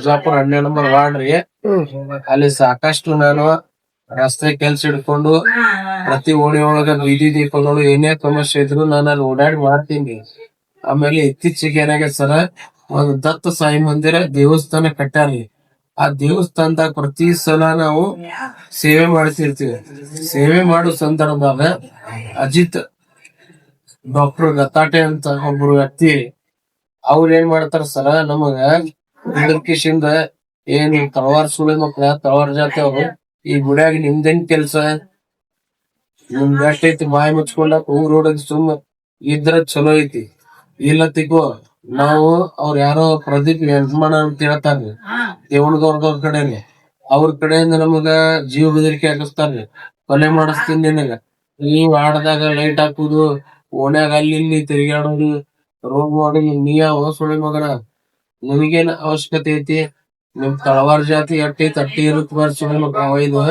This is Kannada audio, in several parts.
ಬಿಜಾಪುರ 12 ನಂಬರ್ ವಾರ್ಡ್ ರೀ. ಅಲ್ಲಿ ಸಾಕಷ್ಟು ನಾನು ರಸ್ತೆ ಕೆಲ್ಸ ಹಿಡ್ಕೊಂಡು ಪ್ರತಿ ಓಣಿ ಒಳಗ ಬೀದಿ ದೀಪಗಳು ಏನೇ ಸಮಸ್ಯೆ ಇದ್ರು ನಾನು ಅಲ್ಲಿ ಓಡಾಡಿ ಮಾಡ್ತೀನಿ. ಆಮೇಲೆ ಇತ್ತೀಚೆಗೆ ಏನಾಗೈತೆ ಸರ, ಒಂದು ದತ್ತ ಸಾಯಿ ಮಂದಿರ ದೇವಸ್ಥಾನ ಕಟ್ಟಾರಿ. ಆ ದೇವಸ್ಥಾನದಾಗ ಪ್ರತಿ ಸಲ ನಾವು ಸೇವೆ ಮಾಡ್ತಿರ್ತೀವಿ. ಸೇವೆ ಮಾಡೋ ಸಂದರ್ಭದಾಗ ಅಜಿತ್ ಡಾಕ್ಟರ್ ಗತಾಟೆ ಅಂತ ಒಬ್ರು ವ್ಯಕ್ತಿ ಅವ್ರ ಏನ್ ಮಾಡ್ತಾರ ಸರ, ನಮಗ ಕಿಶಿಂದ ಏನ್ ತಳವಾರ ಸುಳಿ ಮಕ್ಳ ತಳವಾರ ಜಾತಿ ಅವ್ರು ಈ ಗುಡಿಯಾಗ ನಿಮ್ದೇನ್ ಕೆಲ್ಸ, ನಿಮ್ಗೆ ಎಷ್ಟೈತಿ ಬಾಯಿ ಮುಚ್ಕೊಂಡಾಕ ಊರ್ ಹೊಡಗ್ ಸುಮ್ಮ ಇದ್ರ ಚಲೋ ಐತಿ, ಇಲ್ಲ ತಿಗೋ ನಾವು ಅವ್ರ ಯಾರೋ ಪ್ರದೀಪ್ ಯಜಮಾನ ಅಂತ ಹೇಳ್ತಾರ್ರಿ ದೇವಣದವ್ರದವ್ರ ಕಡೆನೆ, ಅವ್ರ ಕಡೆಯಿಂದ ನಮಗ ಜೀವ ಬೆದರಿಕೆ ಹಾಕಿಸ್ತಾರ್ರಿ, ಕೊಲೆ ಮಾಡಿಸ್ತೀನಿ ನಿನಗ, ಈ ವಾಡದಾಗ ಲೈಟ್ ಹಾಕುದು, ಓಣ್ಯಾಗ ಅಲ್ಲಿ ಇಲ್ಲಿ ತಿರುಗಾಡೋದು, ರೋಗ್ ಮಾಡಿ ನೀ ಯಾವ ಸುಳಿ ಮಗನ, ನಿಮಗೇನ್ ಅವಶ್ಯಕತೆ ಐತಿ, ನಿಮ್ ತಳವಾರ ಜಾತಿ ಎಟ್ಟೈತಿ ಅಟ್ಟಿ ಇರುತ್ತ ಸುಳಿ ಮಗ ಒಯ್ದು,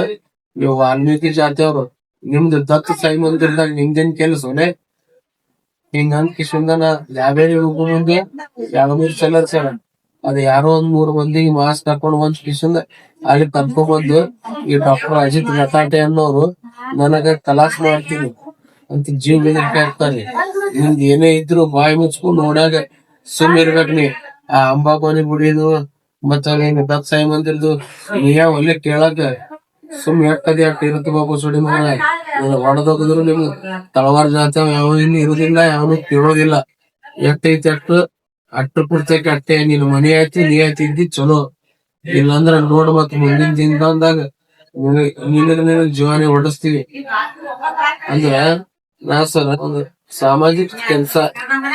ನೀವು ವಾಲ್ಮೀಕಿ ಜಾತಿ ಅವ್ರು ನಿಮ್ದು ದತ್ತ ಸಾಯಿ ಮಂದಿರದಾಗ ನಿಮ್ದೇನ್ ಕೆಲ್ಸನೆ ಹಿಂಗ ಕಿಶಿಂದ ಲ್ಯಾಬ್ರೇರಿ ಹೋಗೋ ಮುಂದೆ 2-3 ಸಲ ಸರ ಅದ್ ಯಾರೋ ಒಂದ್ 3 ಮಂದಿಗೆ ಮಾಸ್ಕ್ ಹಾಕೊಂಡ್ ಒಂದ್ ಕಿಶಿಂದ ಅಲ್ಲಿ ಕರ್ಕೊಂಡ್ಬಂದು ಈ ಡಾಕ್ಟರ್ ಅಜಿತ್ ಗತಾಟೆ ಅನ್ನೋರು ನನಗ ಕಲಾಸ್ ಮಾಡ್ತೀನಿ ಅಂತ ಜೀವ ಬೆದರಿಕೆ ಆಗ್ತಾರೆ. ನಿಮ್ದು ಏನೇ ಇದ್ರು ಬಾಯಿ ಮುಚ್ಕೊಂಡು ನೋಡ್ಯಾಗ ಸುಮ್ ಇರ್ಬೇಕ್ ನೀ. ಆ ಅಂಬಾಬಾನಿ ಗುಡಿದು ಮತ್ತ ದತ್ ಸಾಯಿ ಮಂದಿರದು ನೀ ಯಾವ ಒಳ್ಳೆ ಕೇಳಕ ಸುಮ್ ಎಟ್ಟದಿ ಅಟ್ಟ ಇರುತ್ತೆ ಬಾಬು ಸುಡಿ ಮಗ, ಹೊಡೆದೋಗಿದ್ರು ನಿಮ್ ತಳವಾರ ಜಾತಿ ಯಾವ ಇಲ್ಲಿ ಇರುದಿಲ್ಲ, ಯಾವನು ಕೇಳೋದಿಲ್ಲ, ಎಟ್ಟೈತಿ ಅಟ್ಟು ಪೂರ್ತಕ್ಕೆ ಅಟ್ಟೆ, ನೀನ್ ಮನಿ ಆಯ್ತಿ ನೀ ಆಯ್ತಿದ್ದಿ ಚಲೋ, ಇಲ್ಲಾಂದ್ರ ನೋಡ್ ಮತ್ ಮುಂದಿನ ದಿನದಾಗ ನಿನಗ ಜೀವನ ಹೊಡಿಸ್ತೀವಿ ಅಂದ್ರ ನಾ ಸರ್ ಒಂದು ಸಾಮಾಜಿಕ ಕೆಲ್ಸ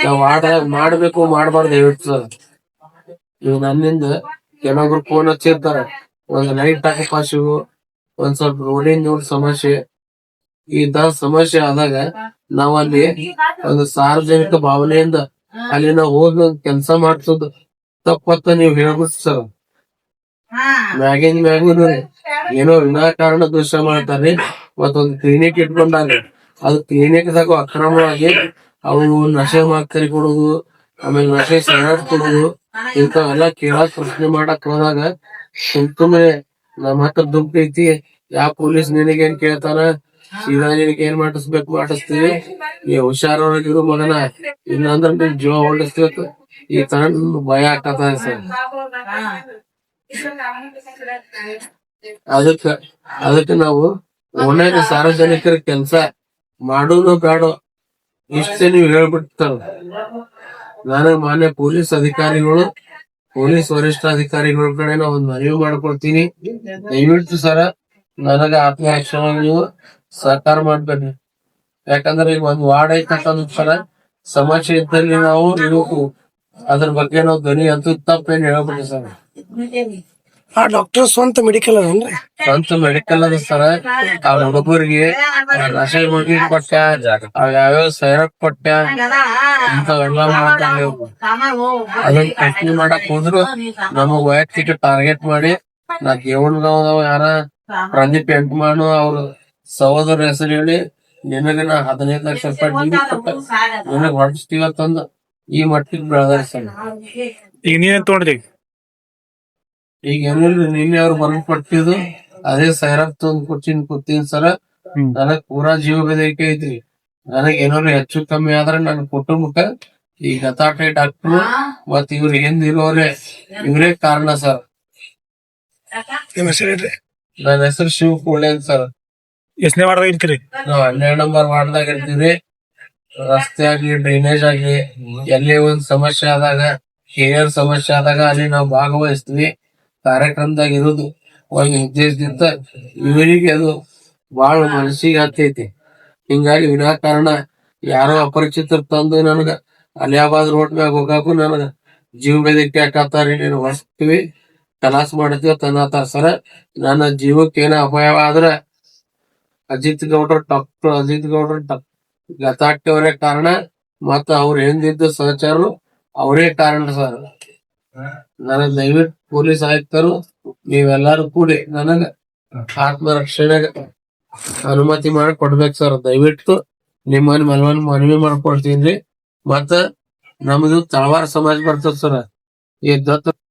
ನಾವ್ ಮಾಡ್ಬೇಕು ಮಾಡ್ಬಾರ್ದು ಹೇಳ್ತ ಸರ್. ಇವ್ ನನ್ನಿಂದ ಕೆಲವೊಬ್ರು ಫೋನ್ ಹಚ್ಚಿರ್ತಾರ, ಒಂದ್ ಲೈಟ್ ಹಾಕಪ್ಪ ಶಿವು, ಒಂದ್ ಸ್ವಲ್ಪ ರೋಡಿನ ಸಮಸ್ಯೆ ಇದ್ದ ಸಮಸ್ಯೆ ಆದಾಗ ನಾವ್ ಅಲ್ಲಿ ಒಂದು ಸಾರ್ವಜನಿಕ ಭಾವನೆಯಿಂದ ಅಲ್ಲಿ ನಾವ್ ಹೋಗಿ ಒಂದ್ ಕೆಲ್ಸ ಮಾಡ್ಸೋದು ತಪ್ಪತ್ತ ನೀವ್ ಹೇಳ್ಬಿಟ್ಟು ಸರ್. ಮ್ಯಾಗಿನ ಏನೋ ವಿನಾಕಾರಣ ದೋಷ ಮಾಡ್ತಾರೆ. ಮತ್ತೊಂದು ಕ್ಲಿನಿಕ್ ಇಟ್ಕೊಂಡಾಗ ಅದು ಕ್ಲಿನಿಕ್ ದಾಗ ಅಕ್ರಮವಾಗಿ ಅವು ನಶೆ ಮಾತ್ರೆ ಕೊಡುದು, ಆಮೇಲೆ ನಶೆ ಸಿಗರೇಟ್ ಕೊಡುದು, ಇಂಥವೆಲ್ಲ ಕೇಳಕ್ ಪ್ರಶ್ನೆ ಮಾಡಕ್ ಹೋದಾಗ ಸುಮ್ಮನೆ ನಮ್ ಹತ್ರ ದುಡ್ಡು ಐತಿ, ಯಾವ ಪೊಲೀಸ್ ನಿನಗೇನ್ ಕೇಳ್ತಾನ, ಸೀದಾ ನಿನಗೆ ಏನ್ ಮಾಡಿಸ್ತೀವಿ, ಈ ಹುಷಾರೊಳಗಿರು ಮಗನ, ಇಲ್ಲಾಂದ್ರೆ ನಿನ್ ಜೀವ ಹೊಡಿಸ್ಬೇಕು, ಈ ತರ ಭಯ ಆಗ್ತದ ಸರ್. ಅದಕ್ಕೆ ನಾವು ಓಣ್ಯಾಗ ಸಾರ್ವಜನಿಕರ ಕೆಲ್ಸ ಮಾಡೋದು ಬೇಡ ಇಷ್ಟೇ ನೀವ್ ಹೇಳ್ಬಿಡ್ತಾರ. ನಾನು ಮಾನ್ಯ ಪೊಲೀಸ್ ಅಧಿಕಾರಿಗಳು, ಪೊಲೀಸ್ ವರಿಷ್ಠಾಧಿಕಾರಿಗಳ ಕಡೆ ನಾವು ಒಂದು ಮನವಿ ಮಾಡ್ಕೊಳ್ತೀನಿ, ದಯವಿಟ್ಟು ಸರ ನನಗ ಆತ್ಮರಕ್ಷಣೆಗೆ ನೀವು ಸಹಕಾರ ಮಾಡ್ಬೇಡಿ. ಯಾಕಂದ್ರೆ ಈಗ ಒಂದ್ ವಾರ್ಡ್ ಐತಕ್ಕಂತ ಸರ ಸಮಸ್ಯೆ ಇದ್ದಲ್ಲಿ ನಾವು ಇರಬೇಕು, ಅದ್ರ ಬಗ್ಗೆ ನಾವು ಧ್ವನಿ ಅಂತ ತಪ್ಪೇನು ಹೇಳ್ಬಿಡಿ ಸರ್. ಆ ಡಾಕ್ಟರ್ ಸ್ವಂತ ಮೆಡಿಕಲ್ ಅದನ್ರಿ? ಸ್ವಂತ ಮೆಡಿಕಲ್ ಅದ ಸರ. ಅವ್ರ ಹುಡುಗರಿಗೆ ನಶೆ ಮುಗಿ ಕೊಟ್ಟ, ಯಾವ್ಯಾವ ಸೈರಪ್ ಕೊಟ್ಟ, ಇಂಥವೆಲ್ಲ ಮಾಡ್ತಾರೆ. ಅದನ್ನ ಕಂಟಿನ್ಯೂ ಮಾಡಕ್ ಹೋದ್ರು ನಮಗ್ ವೈಯಕ್ತಿಕ ಟಾರ್ಗೆಟ್ ಮಾಡಿ, ನಾ ದೇವಣಗಾವ್ ಯಾರ ಪ್ರದೀಪ್ ಎಂಟ್ಮಾನು ಅವ್ರ ಸಹೋದರ ಹೆಸರು ಹೇಳಿ ನಿನಗ ನಾ 15 ಲಕ್ಷ ರೂಪಾಯಿ ಕೊಟ್ಟ ನಿನಗ್ ಹೊಡಿಸ್ತೀವತ್ತಂದ ಈ ಮಟ್ಟಿಗೆ ಬೆಳೆದಾರ ಸರ್. ಈಗ ನೀವೇನ್ ತೊಗೊಂಡ್ರಿ? ಈಗ ಏನಿಲ್ರಿ, ನಿನ್ನೆ ಅವ್ರು ಬಂದ್ ಕೊಟ್ಟಿದ್ದು ಅದೇ ಸೈರಪ್ ತಂದ್ ಕೂತೀನಿ ಸರ. ನನಗ್ ಪೂರಾ ಜೀವ ಬೆದರಿಕೆ ಐತ್ರಿ. ನನಗ್ ಏನಾದ್ರು ಹೆಚ್ಚು ಕಮ್ಮಿ ಆದ್ರೆ ನನ್ನ ಕುಟುಂಬಕ್ಕ ಈ ಗತಾಟೆ ಡಾಕ್ಟ್ರು ಮತ್ ಇವ್ರ ಹಿಂದಿರೋರೆ ಇವರೇ ಕಾರಣ ಸರ್. ನಿಮ್ಮ ಹೆಸರು ಹೇಳ್ರಿ? ನನ್ನ ಹೆಸರು ಶಿವ ಕೋಳೆ ಅಂತ ಸರ್. ಎಷ್ಟನೇ ವಾರ್ಡ್ ಇರ್ತೀರಿ? ನಾವ್ 12 ನಂಬರ್ ವಾರ್ಡ್ದಾಗ ಇರ್ತೀವ್ರಿ. ರಸ್ತೆ ಆಗ್ಲಿ, ಡ್ರೈನೇಜ್ ಆಗ್ಲಿ, ಎಲ್ಲೇ ಒಂದ್ ಸಮಸ್ಯೆ ಆದಾಗ, ಹಿರಿಯರ್ ಸಮಸ್ಯೆ ಆದಾಗ ಅಲ್ಲಿ ನಾವು ಭಾಗವಹಿಸ್ತೀವಿ. ಕಾರ್ಯಕ್ರಮದಾಗ ಇರೋದು ಒಂದ್ ಉದ್ದೇಶದಿಂದ ಇವರಿಗೆ ಅದು ಬಹಳ ಮನಸ್ಸಿಗೆ ಹತ್ತೈತಿ. ಹಿಂಗಾಗಿ ವಿನಾಕಾರಣ ಯಾರೋ ಅಪರಿಚಿತರು ತಂದು ನನಗ ಅಲಿಯಾಬಾದ್ ರೋಡ್ ಮ್ಯಾಗ ಹೋಗಾಕು ನನಗ ಜೀವ ಬೆದರಿಕೆ ಹಾಕತ್ತಾರಿ, ನೀನು ಹೊಡ್ಸ್ತೀವಿ ಕಲಾಸ್ ಮಾಡ್ತೀವಿ ತನ್ನತಾರ ಸರ. ನನ್ನ ಜೀವಕ್ಕೆ ಏನ ಅಪಾಯವಾದ್ರ ಡಾಕ್ಟರ್ ಅಜಿತ್ ಗೌಡ್ರ ಗತಾಟೆ ಅವರೇ ಕಾರಣ, ಮತ್ತ ಅವ್ರ ಹಿಂದಿದ್ದ ಸಹಚರರು ಅವರೇ ಕಾರಣ ಸರ್. ನನಗ್ ದಯವಿಟ್ಟು ಪೊಲೀಸ್ ಆಯುಕ್ತರು ನೀವೆಲ್ಲಾರು ಕೂಡಿ ನನಗ ಆತ್ಮರಕ್ಷಣೆಗೆ ಅನುಮತಿ ಮಾಡಿ ಕೊಡ್ಬೇಕು ಸರ್. ದಯವಿಟ್ಟು ನಿಮ್ಮಲ್ಲಿ ಮನವಿ ಮಾಡ್ಕೊಳ್ತೀನಿ. ಮತ್ತ ನಮ್ದು ತಳವಾರ ಸಮಾಜ ಬರ್ತದ ಸರ್. ಈ ದತ್ತ